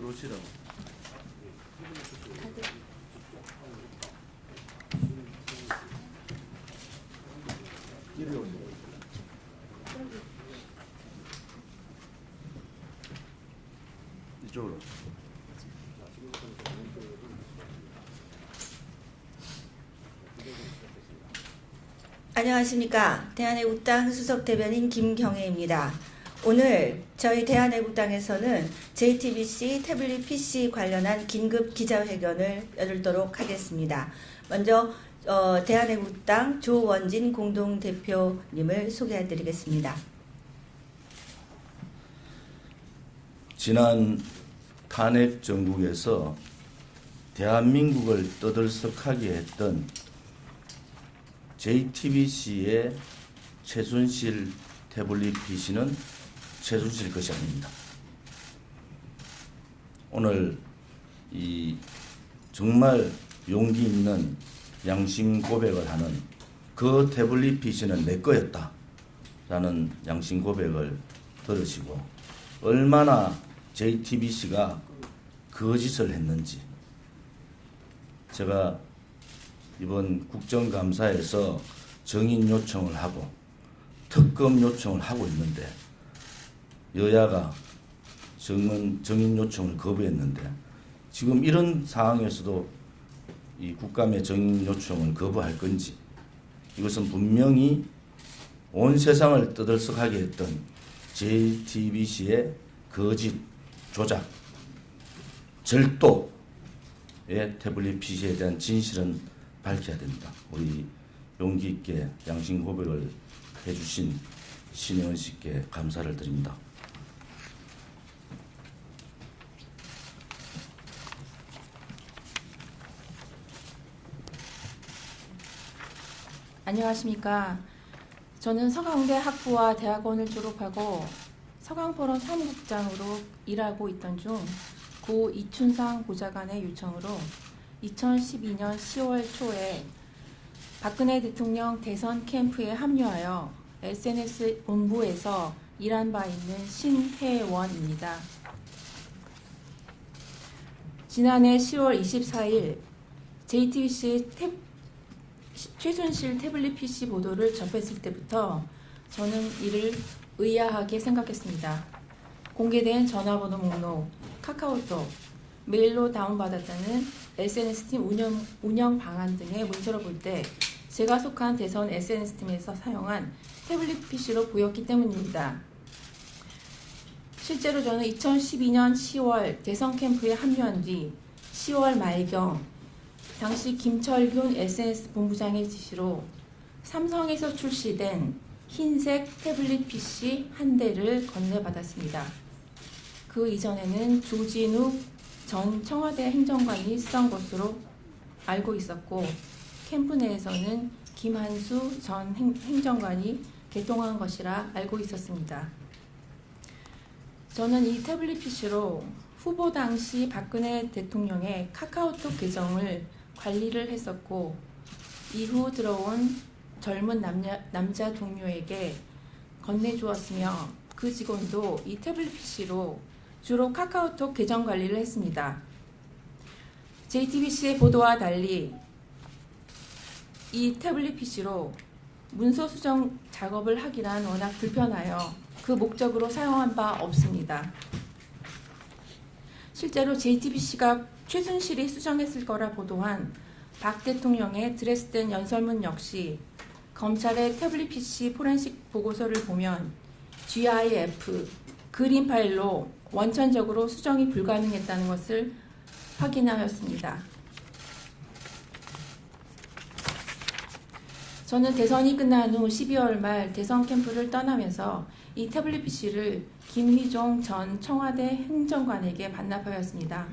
들어오시라고. 이리 오세요. 이쪽으로. 안녕하십니까. 대한애국당 수석 대변인 김경애입니다. 오늘 저희 대한애국당에서는 JTBC 태블릿 PC 관련한 긴급 기자회견을 열도록 하겠습니다. 먼저 대한애국당 조원진 공동대표님을 소개해드리겠습니다. 지난 탄핵 정국에서 대한민국을 떠들썩하게 했던 JTBC의 최순실 태블릿 PC는 최순실 것이 아닙니다. 오늘 이 정말 용기 있는 양심 고백을 하는 그 태블릿 PC는 내 거였다 라는 양심 고백을 들으시고 얼마나 JTBC가 거짓을 했는지 제가 이번 국정감사에서 정인 요청을 하고 특검 요청을 하고 있는데 여야가 정인 요청을 거부했는데 지금 이런 상황에서도 이 국감의 정인 요청을 거부할 건지 이것은 분명히 온 세상을 떠들썩하게 했던 JTBC의 거짓, 조작, 절도의 태블릿 PC에 대한 진실은 밝혀야 됩니다. 우리 용기 있게 양심 고백을 해주신 신혜원 씨께 감사를 드립니다. 안녕하십니까. 저는 서강대 학부와 대학원을 졸업하고 서강포럼 사무국장으로 일하고 있던 중 고 이춘상 보좌관의 요청으로 2012년 10월 초에 박근혜 대통령 대선 캠프에 합류하여 SNS 본부에서 일한 바 있는 신혜원입니다. 지난해 10월 24일 JTBC 최순실 태블릿 PC 보도를 접했을 때부터 저는 이를 의아하게 생각했습니다. 공개된 전화번호 목록, 카카오톡, 메일로 다운받았다는 SNS팀 운영 방안 등의 문서를 볼 때 제가 속한 대선 SNS팀에서 사용한 태블릿 PC로 보였기 때문입니다. 실제로 저는 2012년 10월 대선 캠프에 합류한 뒤 10월 말경 당시 김철균 SNS 본부장의 지시로 삼성에서 출시된 흰색 태블릿 PC 한 대를 건네받았습니다. 그 이전에는 조진욱 전 청와대 행정관이 쓰던 것으로 알고 있었고 캠프 내에서는 김한수 전 행정관이 개통한 것이라 알고 있었습니다. 저는 이 태블릿 PC로 후보 당시 박근혜 대통령의 카카오톡 계정을 관리를 했었고 이후 들어온 젊은 남자 동료에게 건네주었으며 그 직원도 이 태블릿 PC로 주로 카카오톡 계정 관리를 했습니다. JTBC의 보도와 달리 이 태블릿 PC로 문서 수정 작업을 하기란 워낙 불편하여 그 목적으로 사용한 바 없습니다. 실제로 JTBC가 최순실이 수정했을 거라 보도한 박 대통령의 드레스덴 연설문 역시 검찰의 태블릿 PC 포렌식 보고서를 보면 GIF, 그림 파일로 원천적으로 수정이 불가능했다는 것을 확인하였습니다. 저는 대선이 끝난 후 12월 말 대선 캠프를 떠나면서 이 태블릿 PC를 김휘종 전 청와대 행정관에게 반납하였습니다.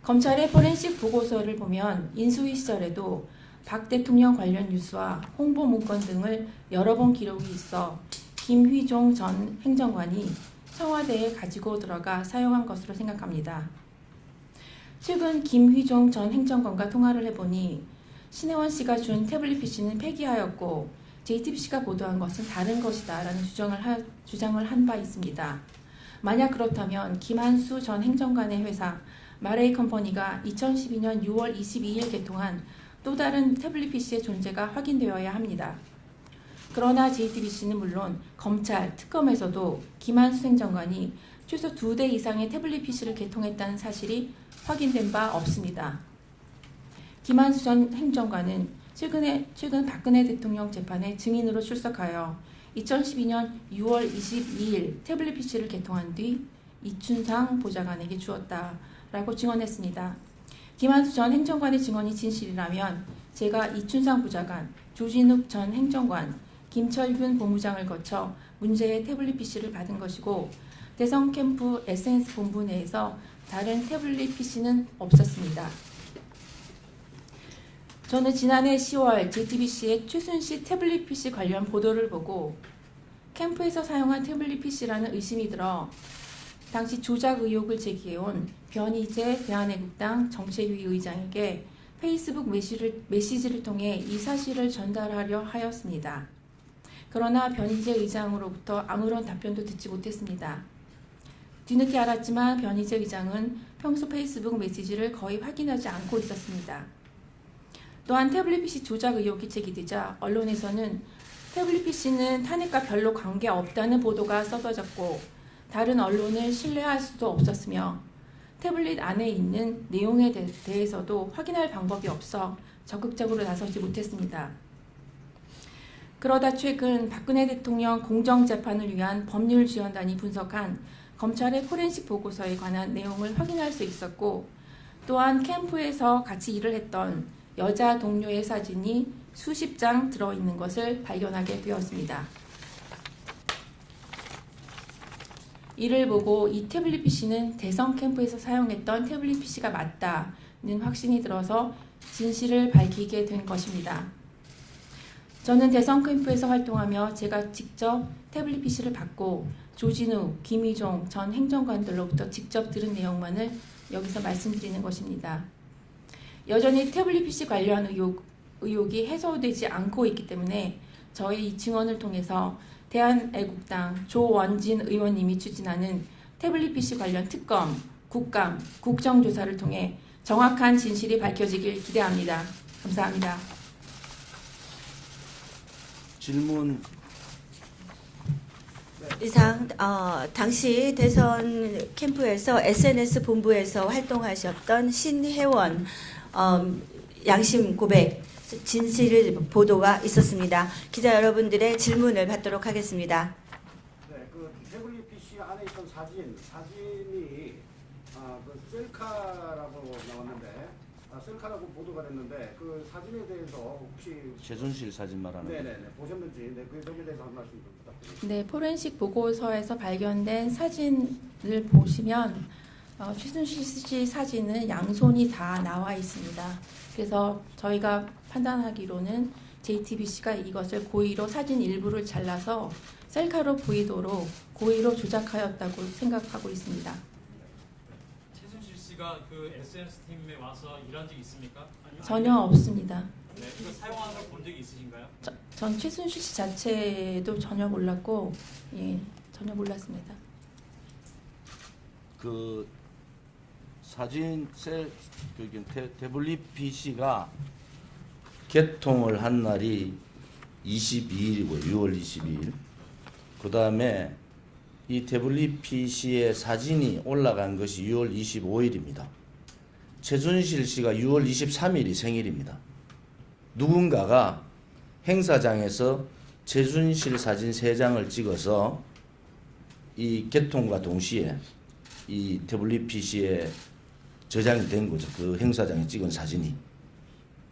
검찰의 포렌식 보고서를 보면 인수위 시절에도 박 대통령 관련 뉴스와 홍보 문건 등을 여러 번 기록이 있어 김휘종 전 행정관이 청와대에 가지고 들어가 사용한 것으로 생각합니다. 최근 김휘종 전 행정관과 통화를 해보니 신혜원 씨가 준 태블릿 PC는 폐기하였고 JTBC가 보도한 것은 다른 것이다 라는 주장을 한 바 있습니다. 만약 그렇다면 김한수 전 행정관의 회사 마레이 컴퍼니가 2012년 6월 22일 개통한 또 다른 태블릿 PC의 존재가 확인되어야 합니다. 그러나 JTBC는 물론 검찰, 특검에서도 김한수 행정관이 최소 2대 이상의 태블릿 PC를 개통했다는 사실이 확인된 바 없습니다. 김한수 전 행정관은 최근 박근혜 대통령 재판에 증인으로 출석하여 2012년 6월 22일 태블릿 PC를 개통한 뒤 이춘상 보좌관에게 주었다라고 증언했습니다. 김한수 전 행정관의 증언이 진실이라면 제가 이춘상 보좌관, 조진욱 전 행정관, 김철균 본부장을 거쳐 문제의 태블릿 PC를 받은 것이고 대성 캠프 SNS 본부 내에서 다른 태블릿 PC는 없었습니다. 저는 지난해 10월 JTBC의 최순실 태블릿 PC 관련 보도를 보고 캠프에서 사용한 태블릿 PC라는 의심이 들어 당시 조작 의혹을 제기해온 변희재 대한애국당 정책위 의장에게 페이스북 메시지를 통해 이 사실을 전달하려 하였습니다. 그러나 변희재 의장으로부터 아무런 답변도 듣지 못했습니다. 뒤늦게 알았지만 변희재 의장은 평소 페이스북 메시지를 거의 확인하지 않고 있었습니다. 또한 태블릿 PC 조작 의혹이 제기되자 언론에서는 태블릿 PC는 탄핵과 별로 관계없다는 보도가 쏟아졌고 다른 언론을 신뢰할 수도 없었으며 태블릿 안에 있는 내용에 대해서도 확인할 방법이 없어 적극적으로 나서지 못했습니다. 그러다 최근 박근혜 대통령 공정재판을 위한 법률지원단이 분석한 검찰의 포렌식 보고서에 관한 내용을 확인할 수 있었고 또한 캠프에서 같이 일을 했던 여자 동료의 사진이 수십 장 들어있는 것을 발견하게 되었습니다. 이를 보고 이 태블릿 PC는 대성 캠프에서 사용했던 태블릿 PC가 맞다는 확신이 들어서 진실을 밝히게 된 것입니다. 저는 대성 캠프에서 활동하며 제가 직접 태블릿 PC를 받고 조진우, 김희종 전 행정관들로부터 직접 들은 내용만을 여기서 말씀드리는 것입니다. 여전히 태블릿 PC 관련 의혹이 해소되지 않고 있기 때문에 저의 이 증언을 통해서 대한애국당 조원진 의원님이 추진하는 태블릿 PC 관련 특검, 국감, 국정조사를 통해 정확한 진실이 밝혀지길 기대합니다. 감사합니다. 질문. 이상 당시 대선 캠프에서 SNS 본부에서 활동하셨던 신혜원 양심 고백 진실 보도가 있었습니다. 기자 여러분들의 질문을 받도록 하겠습니다. 네, 그 태블릿 PC 안에 있던 사진이 그 셀카라고 나왔는데 셀카라고 보도가 됐는데 그 사진에 대해서 혹시 최순실 사진 말하는. 네네네 보셨는지 그 점에 대해서 한 말씀 좀 부탁드립니다. 네, 포렌식 보고서에서 발견된 사진을 보시면 최순실 씨 사진은 양손이 다 나와 있습니다. 그래서 저희가 판단하기로는 JTBC가 이것을 고의로 사진 일부를 잘라서 셀카로 보이도록 고의로 조작하였다고 생각하고 있습니다. 최순실 씨가 그 SNS 팀에 와서 일한 적 있습니까? 전혀 없습니다. 네, 이거 사용하는 걸 본 적이 있으신가요? 전 최순실 씨 자체도 전혀 몰랐고, 예, 전혀 몰랐습니다. 그 사진 태블릿 PC가 개통을 한 날이 22일이고 6월 22일. 그 다음에 이 태블릿 PC의 사진이 올라간 것이 6월 25일입니다. 최순실 씨가 6월 23일이 생일입니다. 누군가가 행사장에서 최순실 사진 3장을 찍어서 이 개통과 동시에 이 태블릿 PC에 저장이 된 거죠. 그 행사장에 찍은 사진이.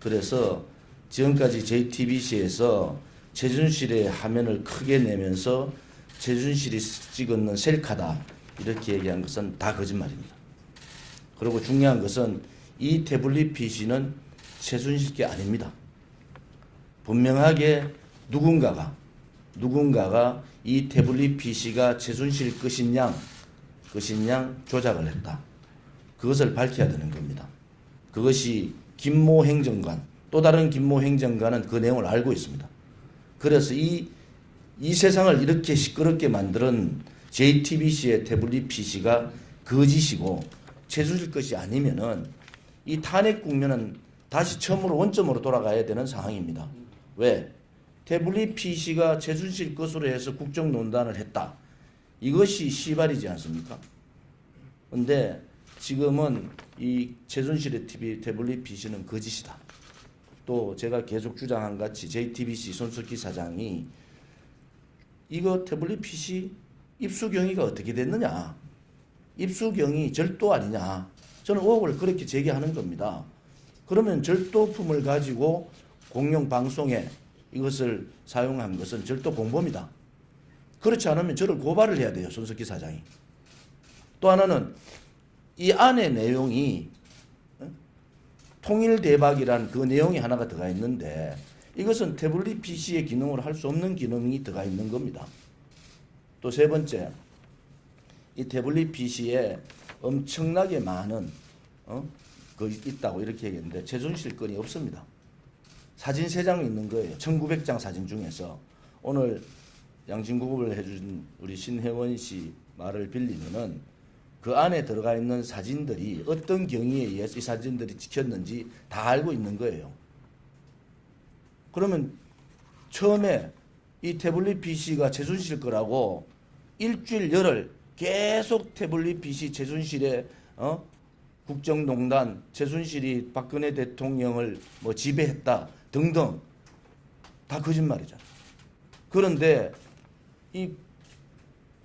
그래서 지금까지 JTBC에서 최순실의 화면을 크게 내면서 최순실이 찍었는 셀카다 이렇게 얘기한 것은 다 거짓말입니다. 그리고 중요한 것은 이 태블릿 PC는 최순실 게 아닙니다. 분명하게 누군가가 이 태블릿 PC가 최순실 것인 양 조작을 했다. 그것을 밝혀야 되는 겁니다. 그것이 김모 행정관, 또 다른 김모 행정관은 그 내용을 알고 있습니다. 그래서 이 세상을 이렇게 시끄럽게 만드는 JTBC의 태블릿 PC가 거짓이고 최순실 것이 아니면은 이 탄핵 국면은 다시 처음으로 원점으로 돌아가야 되는 상황입니다. 왜? 태블릿 PC가 최순실 것으로 해서 국정농단을 했다. 이것이 시발이지 않습니까? 근데 지금은 이 최순실의 태블릿 PC는 거짓이다. 또 제가 계속 주장한 같이 JTBC 손석희 사장이 이거 태블릿 PC 입수 경위가 어떻게 됐느냐, 입수 경위 절도 아니냐, 저는 의혹을 그렇게 제기하는 겁니다. 그러면 절도품을 가지고 공영 방송에 이것을 사용한 것은 절도 공범이다. 그렇지 않으면 저를 고발을 해야 돼요, 손석희 사장이. 또 하나는 이 안에 내용이 통일대박이라는 그 내용이 하나가 들어가 있는데 이것은 태블릿 PC의 기능으로 할 수 없는 기능이 들어가 있는 겁니다. 또 세 번째, 이 태블릿 PC에 엄청나게 많은 그 있다고 이렇게 얘기했는데 최순실 건이 없습니다. 사진 3장 있는 거예요. 1900장 사진 중에서 오늘 양심구급을 해준 우리 신혜원 씨 말을 빌리면은 그 안에 들어가 있는 사진들이 어떤 경위에 의해서 이 사진들이 찍혔는지 다 알고 있는 거예요. 그러면 처음에 이 태블릿 PC가 최순실 거라고 일주일 열흘 계속 태블릿 PC 최순실의 국정농단, 최순실이 박근혜 대통령을 뭐 지배했다 등등 다 거짓말이잖아. 그런데 이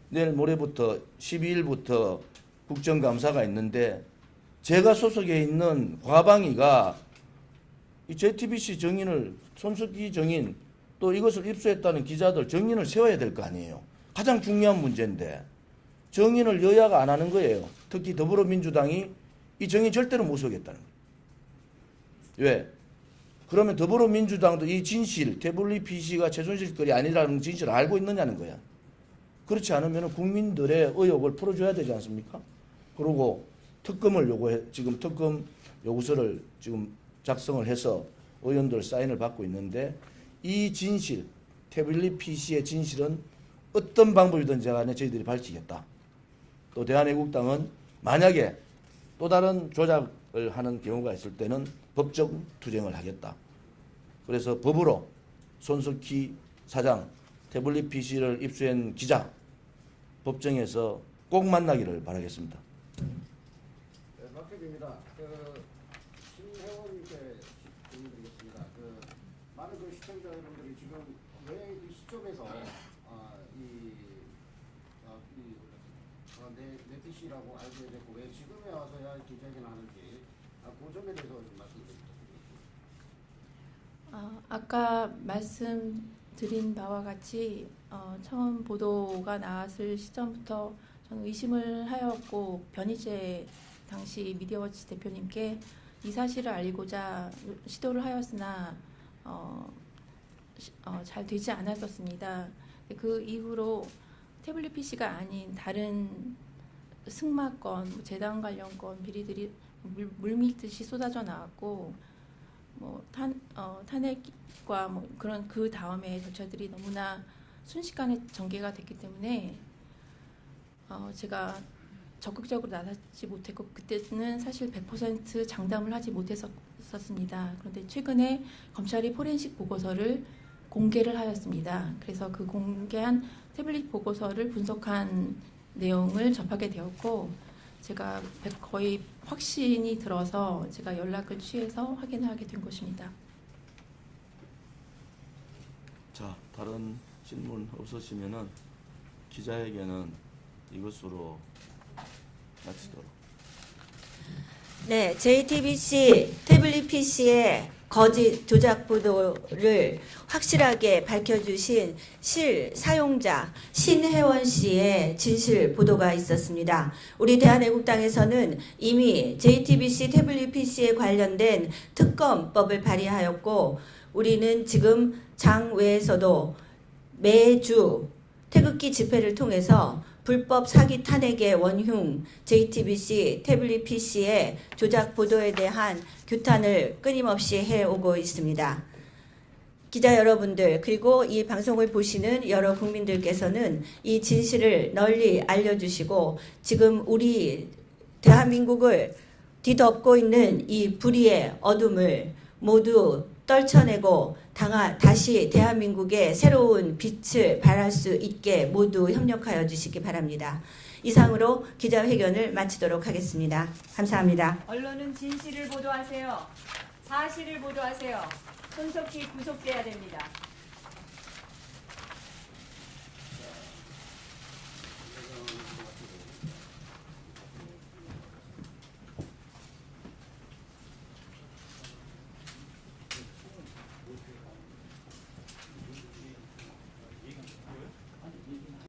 내일 모레부터 12일부터 국정감사가 있는데 제가 소속해 있는 과방위가 이 JTBC 정인을, 손석희 정인 또 이것을 입수했다는 기자들 정인을 세워야 될 거 아니에요. 가장 중요한 문제인데 정인을 여야가 안 하는 거예요. 특히 더불어민주당이 이 정인 절대로 못 서겠다는 거예요. 왜? 그러면 더불어민주당도 이 진실, 태블릿 PC가 최순실 거리 아니라는 진실을 알고 있느냐는 거야. 그렇지 않으면 국민들의 의혹을 풀어줘야 되지 않습니까? 그리고 특검을 지금 특검 요구서를 지금 작성을 해서 의원들 사인을 받고 있는데 이 진실, 태블릿 PC의 진실은 어떤 방법이든지 간에 저희들이 밝히겠다. 또 대한애국당은 만약에 또 다른 조작을 하는 경우가 있을 때는 법적 투쟁을 하겠다. 그래서 법으로 손석희 사장, 태블릿 PC를 입수한 기자 법정에서 꼭 만나기를 바라겠습니다. 네, 박혜빈입니다. 신혜원님께 질문드리겠습니다. 많은 시청자 여러분들이 지금 왜 이 시점에서 내 PC라고 알게 됐고 왜 지금에 와서야 기자회견을 하는지 그 점에 대해서 좀 말씀드리겠습니다. 아까 말씀드린 바와 같이 처음 보도가 나왔을 시점부터 저는 의심을 하였고 변희재 당시 미디어워치 대표님께 이 사실을 알리고자 시도를 하였으나 잘 되지 않았었습니다. 그 이후로 태블릿 PC가 아닌 다른 승마건, 재단 관련 건 비리들이 물밀듯이 쏟아져 나왔고 뭐 탄핵과 뭐 그런 그 다음에 절차들이 너무나 순식간에 전개가 됐기 때문에 제가 적극적으로 나서지 못했고 그때는 사실 100% 장담을 하지 못했었습니다. 그런데 최근에 검찰이 포렌식 보고서를 공개를 하였습니다. 그래서 그 공개한 태블릿 보고서를 분석한 내용을 접하게 되었고 제가 거의 확신이 들어서 제가 연락을 취해서 확인하게 된 것입니다. 자, 다른 질문 없으시면은 기자회견은 이것으로 마치도록. 네, JTBC 태블릿 PC의 거짓 조작 보도를 확실하게 밝혀주신 사용자 신혜원 씨의 진실 보도가 있었습니다. 우리 대한애국당에서는 이미 JTBC 태블릿 PC에 관련된 특검법을 발의하였고 우리는 지금 장외에서도 매주 태극기 집회를 통해서 불법 사기 탄핵의 원흉 JTBC 태블릿 PC의 조작 보도에 대한 규탄을 끊임없이 해오고 있습니다. 기자 여러분들 그리고 이 방송을 보시는 여러 국민들께서는 이 진실을 널리 알려주시고 지금 우리 대한민국을 뒤덮고 있는 이 불의의 어둠을 모두 떨쳐내고 다시 대한민국의 새로운 빛을 발할 수 있게 모두 협력하여 주시기 바랍니다. 이상으로 기자회견을 마치도록 하겠습니다. 감사합니다. 언론은 진실을 보도하세요. 사실을 보도하세요. 손석희 구속돼야 됩니다.